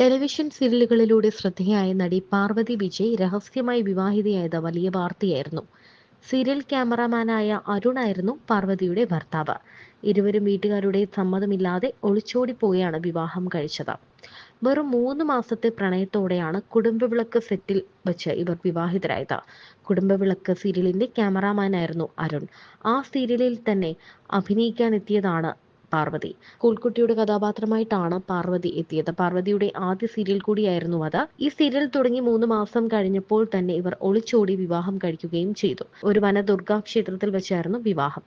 Television സീരിയലുകളിലൂടെ ശ്രദ്ധേയയായ നടി പാർവതി വിജയ് രഹസ്യമായി വിവാഹിതയായത് വലിയ വാർത്തയായിരുന്നു. സീരിയൽ ക്യാമറാമാനായ അരുണായിരുന്നു പാർവതിയുടെ ഭർത്താവ്. ഇരുവരും വീട്ടുകാരുടെ സമ്മതമില്ലാതെ ഒളിച്ചോടിപ്പോയാണ് വിവാഹം കഴിച്ചത്. വെറും 3 മാസത്തെ പ്രണയത്തോടെയാണ് കുടുംബവിളക്ക് സെറ്റിൽ വച്ച് ഇവർ വിവാഹിതരായത്. കുടുംബവിളക്ക് സീരിയലിന്റെ ക്യാമറാമാനായിരുന്നു അരുൺ. ആ സീരിയലിൽ തന്നെ അഭിനയിക്കാനെത്തിയതാണ് പാർവതി. സ്കൂൾക്കുട്ടിയുടെ കഥാപാത്രമായിട്ടാണ് പാർവതി എത്തിയത്. പാർവതിയുടെ ആദ്യ സീരിയൽ കൂടിയായിരുന്നു അത്. ഈ സീരിയൽ തുടങ്ങി 3 മാസം കഴിഞ്ഞപ്പോൾ തന്നെ ഇവർ ഒളിച്ചോടി വിവാഹം കഴിക്കുകയും ചെയ്തു. ഒരു വനദുർഗാ ക്ഷേത്രത്തിൽ വെച്ചായിരുന്നു വിവാഹം.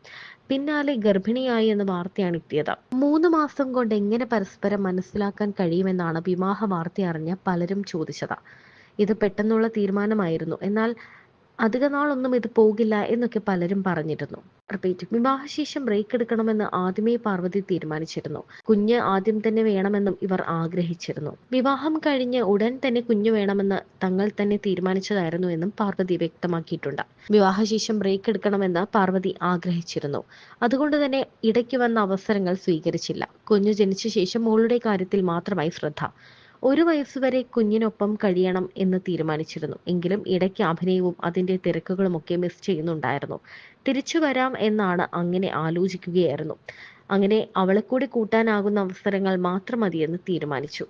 പിന്നാലെ ഗർഭിണിയായി എന്ന വാർത്തയാണ് എത്തിയത്. 3 മാസം കൊണ്ട് എങ്ങനെ പരസ്പരം മനസ്സിലാക്കാൻ കഴിയുമെന്നാണ് വിവാഹ വാർത്ത അറിഞ്ഞ പലരും ചോദിച്ചത്. ഇത് പെട്ടെന്നുള്ള തീരുമാനമായിരുന്നു. എന്നാൽ അധിക നാളൊന്നും ഇത് പോകില്ല എന്നൊക്കെ പലരും പറഞ്ഞിരുന്നു. വിവാഹശേഷം ബ്രേക്ക് എടുക്കണമെന്ന് ആദ്യമേ പാർവതി തീരുമാനിച്ചിരുന്നു. കുഞ്ഞ് ആദ്യം തന്നെ വേണമെന്നും ഇവർ ആഗ്രഹിച്ചിരുന്നു. വിവാഹം കഴിഞ്ഞ് ഉടൻ തന്നെ കുഞ്ഞു വേണമെന്ന് തങ്ങൾ തന്നെ തീരുമാനിച്ചതായിരുന്നു എന്നും പാർവതി വ്യക്തമാക്കിയിട്ടുണ്ട്. വിവാഹശേഷം ബ്രേക്ക് എടുക്കണമെന്ന് പാർവതി ആഗ്രഹിച്ചിരുന്നു. അതുകൊണ്ട് തന്നെ ഇടയ്ക്ക് വന്ന അവസരങ്ങൾ സ്വീകരിച്ചില്ല. കുഞ്ഞു ജനിച്ച ശേഷം മോളുടെ കാര്യത്തിൽ മാത്രമായി ശ്രദ്ധ. 1 വയസ്സുവരെ കുഞ്ഞിനൊപ്പം കഴിയണം എന്ന് തീരുമാനിച്ചിരുന്നു. എങ്കിലും ഇടയ്ക്ക് അഭിനയവും അതിന്റെ തിരക്കുകളുമൊക്കെ മിസ് ചെയ്യുന്നുണ്ടായിരുന്നു. തിരിച്ചു വരാം എന്നാണ് അങ്ങനെ ആലോചിക്കുകയായിരുന്നു. അങ്ങനെ അവളെ കൂടി കൂട്ടാനാകുന്ന അവസരങ്ങൾ മാത്രം മതിയെന്ന് തീരുമാനിച്ചു.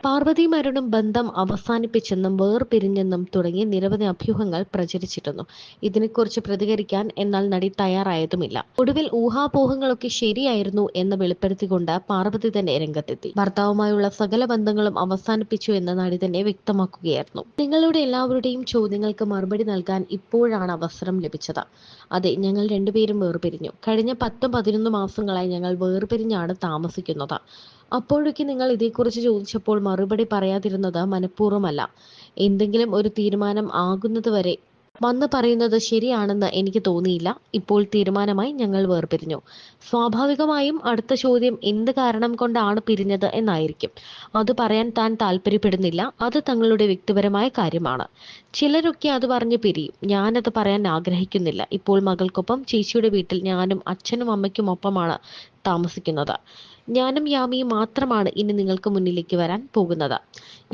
പാർവതിയും അരുണും ബന്ധം അവസാനിപ്പിച്ചെന്നും വേർപിരിഞ്ഞെന്നും തുടങ്ങി നിരവധി അഭ്യൂഹങ്ങൾ പ്രചരിച്ചിരുന്നു. ഇതിനെക്കുറിച്ച് പ്രതികരിക്കാൻ എന്നാൽ നടി തയ്യാറായതുമില്ല. ഒടുവിൽ ഊഹാപോഹങ്ങളൊക്കെ ശരിയായിരുന്നു എന്ന് വെളിപ്പെടുത്തിക്കൊണ്ട് പാർവതി തന്നെ രംഗത്തെത്തി. ഭർത്താവുമായുള്ള സകല ബന്ധങ്ങളും അവസാനിപ്പിച്ചു എന്ന് നടി തന്നെ വ്യക്തമാക്കുകയായിരുന്നു. നിങ്ങളുടെ എല്ലാവരുടെയും ചോദ്യങ്ങൾക്ക് മറുപടി നൽകാൻ ഇപ്പോഴാണ് അവസരം ലഭിച്ചത്. അതെ, ഞങ്ങൾ രണ്ടുപേരും വേർപിരിഞ്ഞു. കഴിഞ്ഞ 10-11 മാസങ്ങളായി ഞങ്ങൾ വേർപിരിഞ്ഞാണ് താമസിക്കുന്നത്. അപ്പോഴൊക്കെ നിങ്ങൾ ഇതേക്കുറിച്ച് ചോദിച്ചപ്പോൾ മറുപടി പറയാതിരുന്നത് മനഃപൂർവ്വമല്ല. എന്തെങ്കിലും ഒരു തീരുമാനം ആകുന്നത് വരെ വന്ന് പറയുന്നത് ശരിയാണെന്ന് എനിക്ക് തോന്നിയില്ല. ഇപ്പോൾ തീരുമാനമായി, ഞങ്ങൾ വേർപിരിഞ്ഞു. സ്വാഭാവികമായും അടുത്ത ചോദ്യം എന്ത് കാരണം കൊണ്ടാണ് പിരിഞ്ഞത് എന്നായിരിക്കും. അത് പറയാൻ താൻ താല്പര്യപ്പെടുന്നില്ല. അത് തങ്ങളുടെ വ്യക്തിപരമായ കാര്യമാണ്. ചിലരൊക്കെ അത് പറഞ്ഞ് പിരിയും. ഞാനത് പറയാൻ ആഗ്രഹിക്കുന്നില്ല. ഇപ്പോൾ മകൾക്കൊപ്പം ചേച്ചിയുടെ വീട്ടിൽ ഞാനും അച്ഛനും അമ്മയ്ക്കും ഒപ്പമാണ് താമസിക്കുന്നത്. ഞാനും യാമിയും മാത്രമാണ് ഇനി നിങ്ങൾക്ക് മുന്നിലേക്ക് വരാൻ പോകുന്നത്.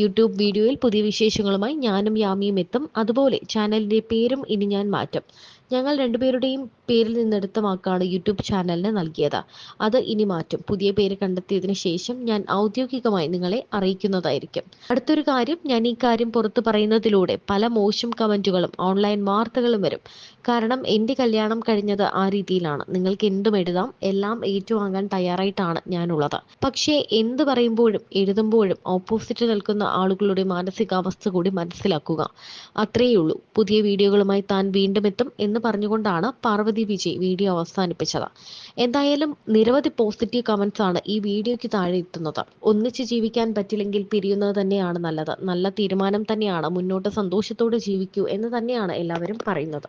യൂട്യൂബ് വീഡിയോയിൽ പുതിയ വിശേഷങ്ങളുമായി ഞാനും യാമിയും എത്തും. അതുപോലെ ചാനലിന്റെ പേരും ഇനി ഞാൻ മാറ്റും. ഞങ്ങൾ രണ്ടുപേരുടെയും പേരിൽ നിന്നെടുത്ത വാക്കാണ് യൂട്യൂബ് ചാനലിന് നൽകിയത്. അത് ഇനി മാറ്റും. പുതിയ പേര് കണ്ടെത്തിയതിനു ശേഷം ഞാൻ ഔദ്യോഗികമായി നിങ്ങളെ അറിയിക്കുന്നതായിരിക്കും. അടുത്തൊരു കാര്യം, ഞാൻ ഈ കാര്യം പുറത്തു പറയുന്നതിലൂടെ പല മോശം കമന്റുകളും ഓൺലൈൻ വാർത്തകളും വരും. കാരണം എന്റെ കല്യാണം കഴിഞ്ഞത് ആ രീതിയിലാണ്. നിങ്ങൾക്ക് എന്തും എഴുതാം. എല്ലാം ഏറ്റുവാങ്ങാൻ തയ്യാറായിട്ടാണ് ഞാനുള്ളത്. പക്ഷേ എന്ത് പറയുമ്പോഴും എഴുതുമ്പോഴും ഓപ്പോസിറ്റ് നിൽക്കുന്ന ആളുകളുടെ മാനസികാവസ്ഥ കൂടി മനസ്സിലാക്കുക. അത്രയേയുള്ളൂ. പുതിയ വീഡിയോകളുമായി താൻ വീണ്ടും എത്തും എന്ന് പറഞ്ഞുകൊണ്ടാണ് പാർവതി വിജയ് വീഡിയോ അവസാനിപ്പിച്ചത്. എന്തായാലും നിരവധി പോസിറ്റീവ് കമന്റ്സ് ആണ് ഈ വീഡിയോയ്ക്ക് താഴെ എത്തുന്നത്. ഒന്നിച്ച് ജീവിക്കാൻ പറ്റില്ലെങ്കിൽ പിരിയുന്നത് തന്നെയാണ് നല്ലത്. നല്ല തീരുമാനം തന്നെയാണ്. മുന്നോട്ട് സന്തോഷത്തോടെ ജീവിക്കൂ എന്ന് തന്നെയാണ് എല്ലാവരും പറയുന്നത്.